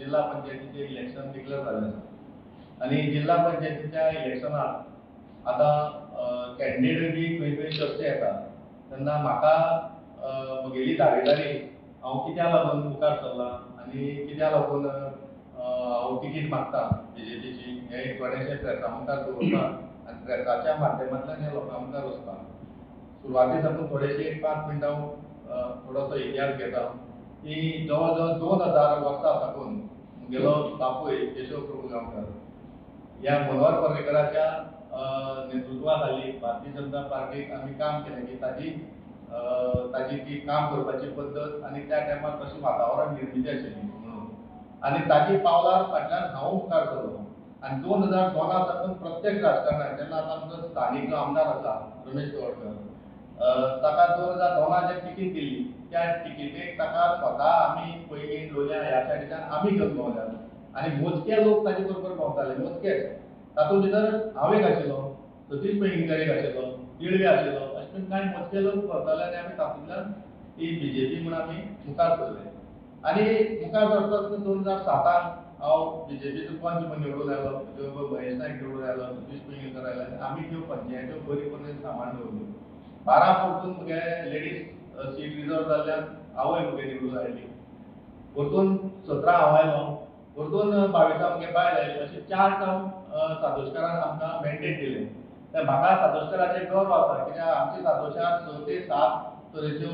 जिल्हा पंचायतीचे election declare झाले आसा आनी जिल्हा पंचायतीच्या इलेक्शनाक आतां कॅन्डिडेट बी खंय खंय चर्चा येता तेन्ना म्हाका म्हगेली दावेदारी हांव कित्या लागून मुखार सरला आनी कित्या लागून हांव तिकीट मागता BJPची हे थोडेशे प्रेसा मुखार दवरता आनी प्रेसाच्या माध्यमांतल्यान हे लोकां मुखार वचता। सुरवाती साकून थोडेशे 5 मिनटां थोडोसो इतिहास घेता की जवळ जवळ 2000 वर्सां साकून मुगेलो बापूय केशव प्रभू गांवकर ह्या मनोहर पर्रीकराच्या नेतृत्वाखाली भारतीय जनता पार्टीक आमी काम केलें की ताजी ती काम करपाची पद्दत आनी त्या टायमार तशें वातावरण निर्मिती आशिल्ली म्हणून आनी ताजी पावलार फाटल्यान हांव मुखार सरलो आनी 2002 साकून प्रत्येक राजकारणात जेन्ना आतां आमचो स्थानीक जो आमदार आसा रमेश तवडकर ताका 2002 जे तिकीट दिल्ली त्या तिकीटेक ताका स्वता आमी पयलीं लोलयां ह्या सायडीच्यान आमी घेवन भोंवल्यात आनी मोजके लोक ताजे बरोबर भोंवताले मोजकेच तातूंत भितर हांव एक आशिल्लो सतीश पैंगीणकर एक आशिल्लो दिळवे आशिल्लो अशें करून कांय मोजके लोक भोंवताले आनी आमी तातूंतल्यान ती BJP म्हूण आमी मुखार सरले आनी मुखार सरता 2007 हांव BJPचो पंच म्हणून निवडून आयलो म्हजे बरोबर महेश नायक निवडून आयलो सतीश पैंगीणकर आयले आनी आमी त्यो पंचायत्यो बरी पद्दतीन सांबाळून दवरल्यो 12 परतून म्हगे लेडीज सीट रिजर्व जाल्ल्यान हांवूय म्हगे निवडून आयली परतून 17 हांव आयलो परतून 22 म्हगे बायल आयली अशें 4 टर्म सातोश्करान आमकां मॅन्डेट दिलें तर म्हाका सातोश्कराचेर गर्व आसा कित्याक आमचे सातोश्यार 6 ते 7 तरेच्यो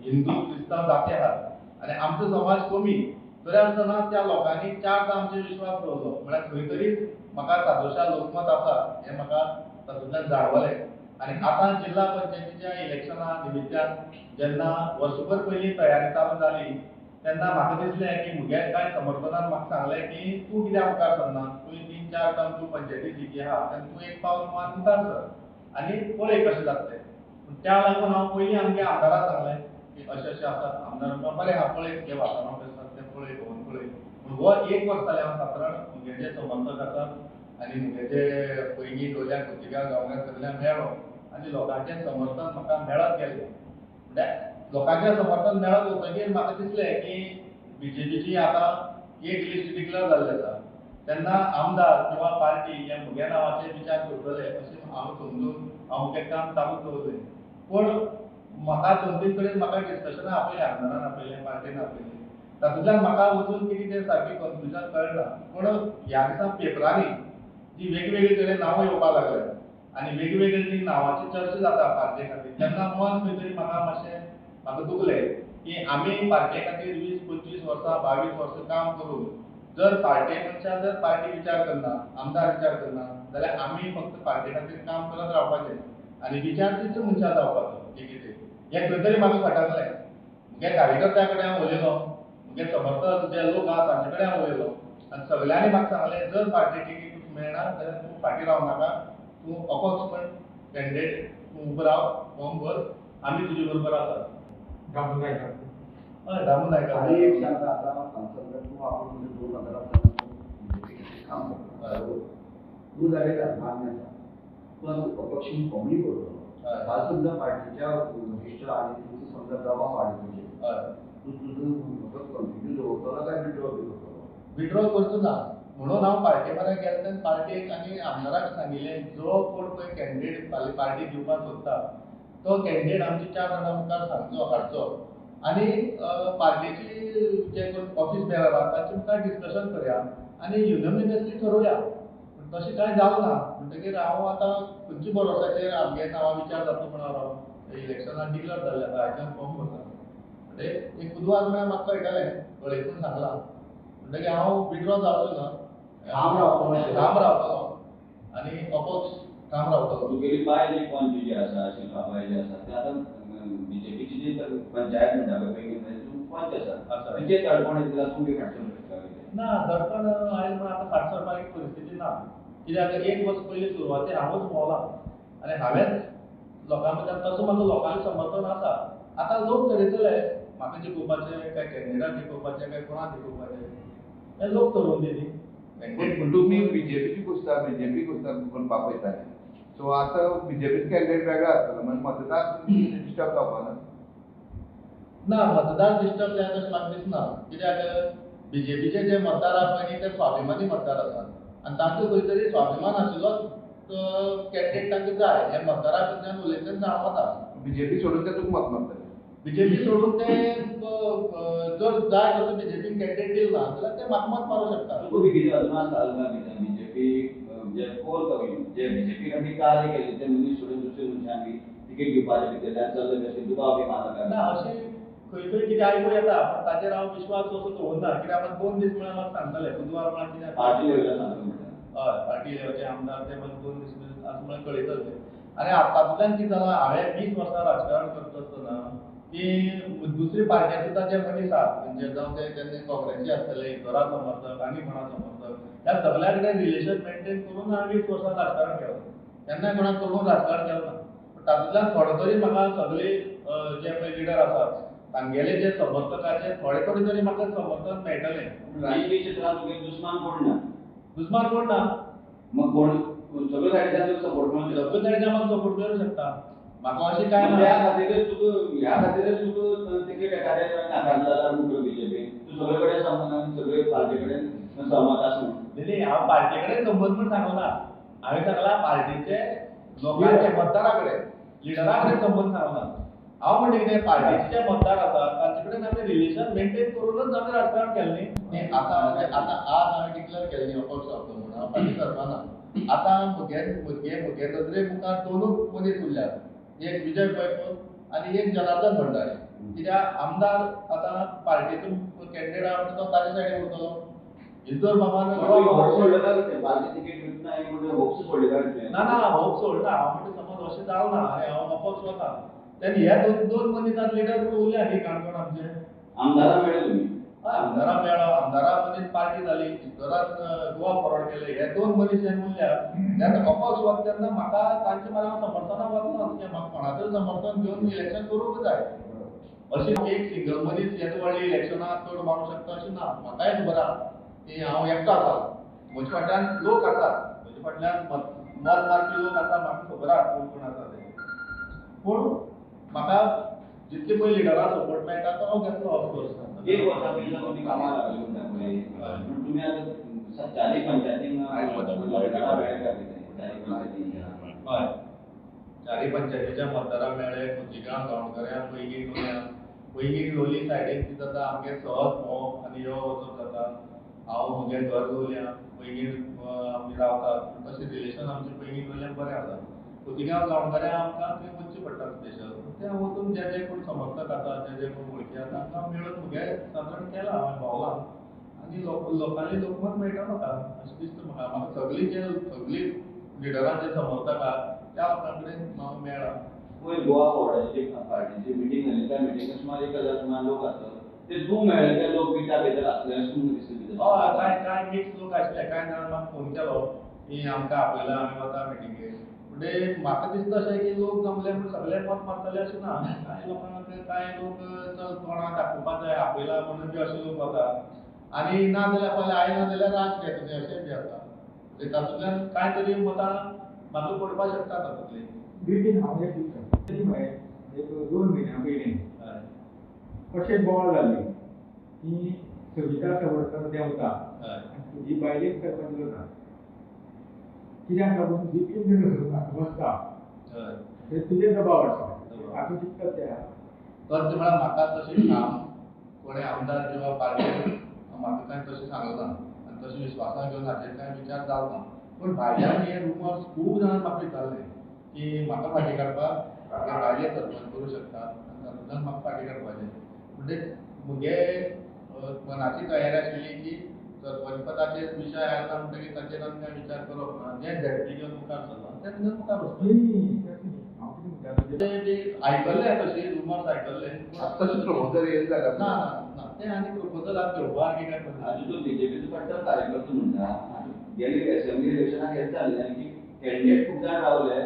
हिंदू क्रिस्तांव जाती आसात आनी आमचो समाज कमी तरी आसतना त्या लोकांनी 4 आमचेर विश्वास दवरलो म्हळ्यार खंय तरी म्हाका सातोश्या लोकमत आसा हें म्हाका तातूंतल्यान जाणवलें आनी आतां जिल्हा पंचायतीच्या इलेक्शना निमित्यान जेन्ना वर्सभर पयलीं तयारी चालू जाली तेन्ना म्हाका दिसलें की म्हगे कांय समर्थनान म्हाका सांगलें की तूं कित्याक मुखार सरना तुवें 3-4 टर्म तूं पंचायती जिखी आहा तेन्ना तूं एक पावल मार मुखार सर आनी पळय कशें जाता तें त्या लागून हांव पयलीं आमगे आमदाराक सांगलें की अशें अशें आसा आमदार म्हणपाक बरें आहा पळय तुजें वातावरण कशें आसा तें पळय भोंवन पळय पूण हो 1 वर्स जालें हांव सातारण म्हगे जे समर्थक आसात आनी म्हगे जे पयलीं लोलयां खोतिगांव गांवकार सगळ्यांक मेळ्ळो आनी लोकांचें समर्थन म्हाका मेळत गेलें म्हणल्यार लोकांचें समर्थन मेळत वतकीर म्हाका दिसलें की BJPची आतां एक लिस्ट डिक्लेअर जाल्ली आसा तेन्ना आमदार किंवा पार्टी हे म्हगे नांवाचेर विचार करतले अशें हांव समजून हांव म्हजें काम चालू दवरलें पूण म्हाका 2-3 कडेन म्हाका डिस्कशनां आपयलें आमदारान आपयलें पार्टीन आपयलें तातूंतल्यान म्हाका वचून कितें तें सारकें कन्फ्युजन कळना पूण ह्या दिसा पेपरांनी जी वेगवेगळी कडेन नांवां येवपाक लागल्यात आनी वेगवेगळी ती नांवांची चर्चा जाता पार्टे खातीर तेन्ना मन खंय तरी म्हाका मातशें म्हाका दुखलें की आमी पार्टे खातीर 20-25 वर्सां 22 वर्सां काम करून जर पार्टे मनशां जर पार्टी विचार करना आमदार विचार करना जाल्यार आमी फक्त पार्टे खातीर काम करत रावपाचें आनी विचार तीच मनशां जावपाचो कितें हें खंय तरी म्हाका खटकलें म्हगे कार्यकर्त्या कडेन हांव उलयलो म्हगे समर्थक जे लोक आहा तांचे कडेन हांव उलयलो आनी सगळ्यांनी म्हाका सांगलें जर पार्टी टिकीट तुका मेळना जाल्यार तूं फाटीं रावं नाका तूं अपक्ष म्हण कॅन्डिडेट तूं उबो राव फॉर्म भर आमी तुजे बरोबर आसा दामू नायक हय दामू नायक आणि एक सांगता आता सांसद तू आपण म्हणजे 2000 काम करतो तू जालेला मान्य आसा पण अपक्ष कमी करतो हा समजा पार्टीच्या वरिष्ठ आणि तुमचं समजा दबाव वाढतो तू तुझं फक्त कन्फ्युज होतो काय विड्रॉ करचो ना म्हणून हांव पार्टी पर्यंत गेलो तेन्ना पार्टीक आनी आमदाराक सांगिल्लें जो कोण पळय कॅन्डिडेट पार्टी दिवपाक सोदता तो कॅन्डिडेट आमचे 4 जाणां मुखार सांगचो हाडचो आनी पार्टीची जे कोण ऑफिस बेरर आसा तांचे मुखार डिस्कशन करया आनी युनियनियसली ठरोवया पूण तशें कांय जावं ना म्हणटकीर हांव आतां खंयच्या भरोसाचेर आमगे नांवां विचार जाता म्हणून हांव इलेक्शनाक डिक्लेअर जाल्लें आतां आयच्यान फॉर्म भरता म्हणजे एक बुधवार म्हळ्यार म्हाका कळटलें कळयतून सांगलां म्हणटकीर हांव विड्रॉ जावचो ना काम रावतलो आनी अपक्ष काम रावतलो तुगेली बायल पंच जी आसा शिल्पा बाय जी आसा ते आतां BJPची जी पंचायत म्हणटा पळय तूं पंच आसा म्हणजे तडपण येता तुमगे फाटसून ना दडपण आयज म्हण आतां फाट सरपाची परिस्थिती ना कित्याक 1 वर्स पयलीं सुरवातेर हांवूच भोंवला आनी हांवेंच लोकां भितर तसो म्हाजो लोकांचें समर्थन आसा आतां लोक ठरयतले म्हाका जिखोवपाचें काय कॅन्डिडेट जिखोवपाचें काय कोणाक जिखोवपाचें हें लोक ठरोवन दिली तुम्ही बीजेपीची पुस्ता बीजेपी पुस्ता म्हणपाक पळयताले सो आतां बीजेपीचो कॅन्डिडेट वेगळो आसतलो म्हणजे मतदार डिस्टर्ब जावपाना ना मतदार डिस्टर्ब जाय तशें म्हाका दिसना कित्याक बीजेपीचे जे मतदार आसा पळय ते स्वाभिमानी मतदार आसात आनी तांचो खंय तरी स्वाभिमान आशिल्लो कॅन्डिडेट तांकां जाय हे मतदारा कडल्यान उलयतना जाणवता. बीजेपी सोडून ते तुका मत मारतले. बीजेपी सोडून ते जर जाय तसो बीजेपीन कॅन्डिडेट दिला जाल्यार ते म्हाका मत मारूं शकता. तुका बी कितें अजून आसा बीजेपी जे कोर जे बीजेपी खातीर कार्य केले ते मनीस सोडून दुसरे मनशांक बी तिकेट दिवपाचे भितर चल्ले तशें दुबाव बी मारला ना अशें खंय खंय कितें आयकूं येता पूण ताचेर हांव विश्वास असो दवरना कित्याक म्हाका 2 दीस म्हळ्यार म्हाका सांगताले बुधवार म्हळ्यार कितें पार्टी लेवलार सांगता म्हणटा. हय पार्टी लेवलचे आमदार ते म्हाका 2 दीस आसा म्हळ्यार कळयतले. आनी तातूंतल्यान कितें जालां हांवें 20 वर्सां राजकारण करता आसतना की दुसरी पार्टी सुद्दां जे मनीस आहात म्हणजे जावं ते तेन्ना काँग्रेसी आसतले इतरा समर्थक आनी कोणा समर्थक ह्या सगळ्या कडेन रिलेशन मेंटेन करून हांवें 20 वर्सां राजकारण केलां. केन्नाय कोणाक करून राजकारण केलें ना. पूण तातूंतल्यान थोडे तरी म्हाका सगळे जे पळय लिडर आसात तांगेले जे समर्थकाचे थोडे थोडे तरी म्हाका समर्थन मेळटलें. राजकीय क्षेत्रांत तुगे दुस्मान कोण ना. दुस्मान कोण ना. मग कोण सगळे सायडीच्यान सपोर्ट करून सगळे सायडीच्यान म्हाका सपोर्ट करूं शकता. म्हाका अशें काय ना. त्या खातीरच तुका ह्या खातीरच तुका तिकेट एखाद्या नाकारला जाल्यार मुख्य बीजेपी तूं सगळे कडेन संबंद सगळे पार्टी कडेन सहमत आसा म्हणून. नाही हांव पार्टी कडेन संबंद म्हूण सांगना. हांवें सांगलां पार्टीचे लोकांचे मतदारा कडेन लिडरा कडेन संबंद सांगना. हांव म्हणटा कितें पार्टीचे जे मतदार आसात तांचे कडेन आमी रिलेशन मेंटेन करूनच आमी राजकारण केलें न्ही. आतां आज हांवें डिक्लेअर केलें न्ही अपक्ष जातलो म्हणून हांव फाटीं सरपाना. आतां म्हगे नदरे मुखार 2 मनीस उरल्यात. एक विजय पैपल आनी एक जनार्दन भंडारी. कित्याक आमदार आतां पार्टीचो कॅन्डिडेट आहा तो ताजे सायडीन उरतलो. इतर बाबान होप सोडले काय कितें पार्टी तिकेट दिवना म्हणून होप्स सोडले काय कितें. ना होप सोडना. हांव म्हणटा समज अशें जावना आनी हांव अपक्ष वता तेन्ना हे 2 मनीसात लिडर उरल्या न्ही काणकोण आमचे. आमदारां मेळ्ळे तुमी. हय आमदारां मेळ्ळो. आमदारा मनीस पार्टी जाली. इतरान गोवा फॉरवर्ड केले. हे 2 मनीस जेन्ना उरल्या तेन्ना अपक्ष वता तेन्ना म्हाका तांचे म्हळ्यार हांव समर्थनाक वचना कित्याक म्हाका कोणाचें समर्थन घेवन इलेक्शन करूंक जाय. अशें एक सिंगल मनीस येदो व्हडले इलेक्शनाक चड मारूंक शकता अशें ना. म्हाकाय खबर आहा की हांव एकटो आसा. म्हजे फाटल्यान लोक आसात. म्हजे फाटल्यान मत मारपी लोक आसा. म्हाका खबर आहा कोण आसा ते. पूण म्हाका जितले पळय लिडरा सपोर्ट मेळटा तो हांव घेतलो ऑफकोर्स. एक वर्सा पयलीं तुमी कामाक लागले म्हणटा पळय पूण तुमी आतां 40 पंचायतीन हय 4 पंचायतीच्या मतदारांक मेळ्ळे. खोतीगांव गांवकऱ्या पैंगीण लोलयें सायडीन कितें जाता आमगे सहज भोंवप आनी यो वचप जाता. हांव म्हजें घर लोलयां पैंगीण आमी रावतात. तशें रिलेशन आमचें पैंगीण लोलयां बरें आसा. खोतीगांव गांवकऱ्या आमकां थंय वचचें पडटा स्पेशल. ते वचून जे कोण समर्थक आसा जे कोण वळखी आसा तांकां मेळून म्हगे सादारण केलां हांवें भोंवलां आनी लोकांनी लोकमत मेळटा म्हाका अशें दिसता म्हाका सगळीं लिडरां जे समर्थक आहात त्या लोकां कडेन हांव मेळ्ळां. पयर गोवा फॉरवर्डाची पार्टीची मिटींग जाली त्या मिटींगेक सुमार 1000 सुमार लोक आसले. ते तूं मेळ्ळे ते लोक बिटा भितर आसले अशें तुमकां दिसता. काय मिक्स लोक आसले. कांय जाणां म्हाका फोन केलो की आमकां आपयलां आमी वता मिटिंगेक. म्हणजे म्हाका दिसता अशें की लोक जमले म्हूण सगळे मत मारतले अशें ना. कांय लोकांक कांय लोक चल तोंडार दाखोवपाक जाय आपयला म्हणून बी अशे लोक वतात आनी ना जाल्यार फाल्यां आयना जाल्यार राग घे तुजें अशें बी आसा. तातूंतल्यान कांय तरी मतां म्हाका पडपाक शकता तातूंतली. बिल्डींग हांव एक दिता एक 2 म्हयन्या पयलीं अशें बोवाळ जाल्ली की सविता सावरकर देंवता आनी तुजी बायलेक सरपंच जाता. कित्याक लागून जी बसता ते तुजे दबाव आसता. आतां चिंतता ते तशें म्हळ्यार म्हाका तशें काम कोणें आमदार किंवा पार्टी म्हाका कांय तशें सांगलें ना आनी तशें विश्वासान घेवन हाचेर कांय विचार जालो ना. पूण भायल्यान हे रुमर्स खूब जाणां म्हाका विचारले की म्हाका फाटीं काडपाक भायले सरपंच करूं शकतात आनी तातूंतल्यान म्हाका फाटीं काडपाचें. म्हणजे म्हगे मनाची तयारी आशिल्ली की सरपंच पदाचेर विशय आयला म्हणटकीर ताचेर आमी कांय विचार करप ना. जें झेडपी घेवन मुखार चल्लां तें घेवन मुखार वचपाचें. आयकल्ले तशें रुमर्स आयकल्ले तशें प्रपोजल येयले जाल्यार ना ना ते आनी प्रपोजल आज घेवपाक की काय करता. आजून तो बीजेपीचो कट्टर कार्यकर्तो म्हणटा गेली असेंब्ली इलेक्शनाक हें जाल्लें की कॅन्डिडेट खूब जाण रावले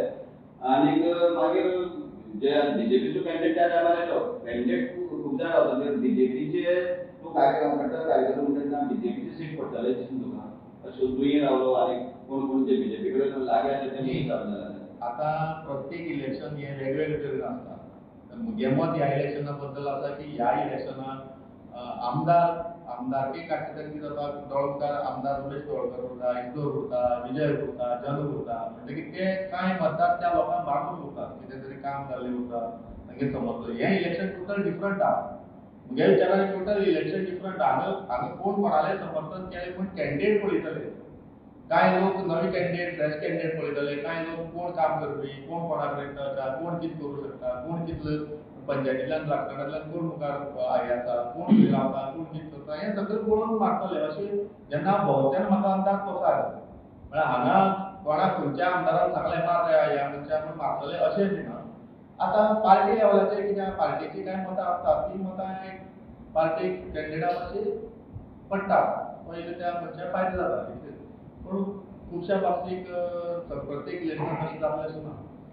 आनीक मागीर जे बीजेपीचो कॅन्डिडेट त्या टायमार येलो कॅन्डिडेट खूब जाण रावता बीजेपीचे तूं कार्यक्रम कट्टर कार्यकर्तो म्हणटा बीजेपीची सीट पडटले दिसून तुका अशें तुयें रावलो आनी कोण जे बीजेपी कडेन लागीं आसा तेणी जावन जाल्यार आतां प्रत्येक इलेक्शन हे वेगवेगळे तरेन आसता. म्हजें मत ह्या इलेक्शना बद्दल आसा की ह्या इलेक्शनाक आमदार आमदारकी काडटा कितें जाता दौलकार आमदार रमेश दौलकर उरता इंदोर उरता विजय उरता जन उरता म्हणटकीर ते कांय मतदार त्या लोकांक मागून उरतात कितें तरी काम जाल्लें उरता तांगे समजलो हें इलेक्शन टोटल डिफरंट आहा म्हज्या विचारान टोटल इलेक्शन डिफरंट हांगा कोण कोणालें समर्थन केलें पूण कॅन्डिडेट पळयतले कांय लोक नवे कॅन्डिडेट फ्रेश कॅन्डिडेट पळयतले कांय लोक कोण काम करपी कोण कोणा कडेन करता कोण कितें करूं शकता कोण कितलो पंचायतींतल्यान राजकारणांतल्यान कोण मुखार येता कोण खंय रावता कोण कितें करता हें सगळें पळोवन मारतले अशें जेन्ना भोंवत्यान म्हाका अंदाज कसो आयलो म्हळ्यार हांगा कोणाक खंयच्या आमदारान सांगलें मार ह्या मनशाक म्हूण मारतले अशें न्ही ना आतां पार्टी लेवलाचेर कित्याक पार्टीची कांय मतां आसतात ती मतां एक पार्टीक कॅन्डिडेटा मातशी पडटा पयलीं त्या मनशाक फायदो जाता पूण खुबश्या बाबतीक प्रत्येक इलेक्शनाक अशें जातलें अशें ना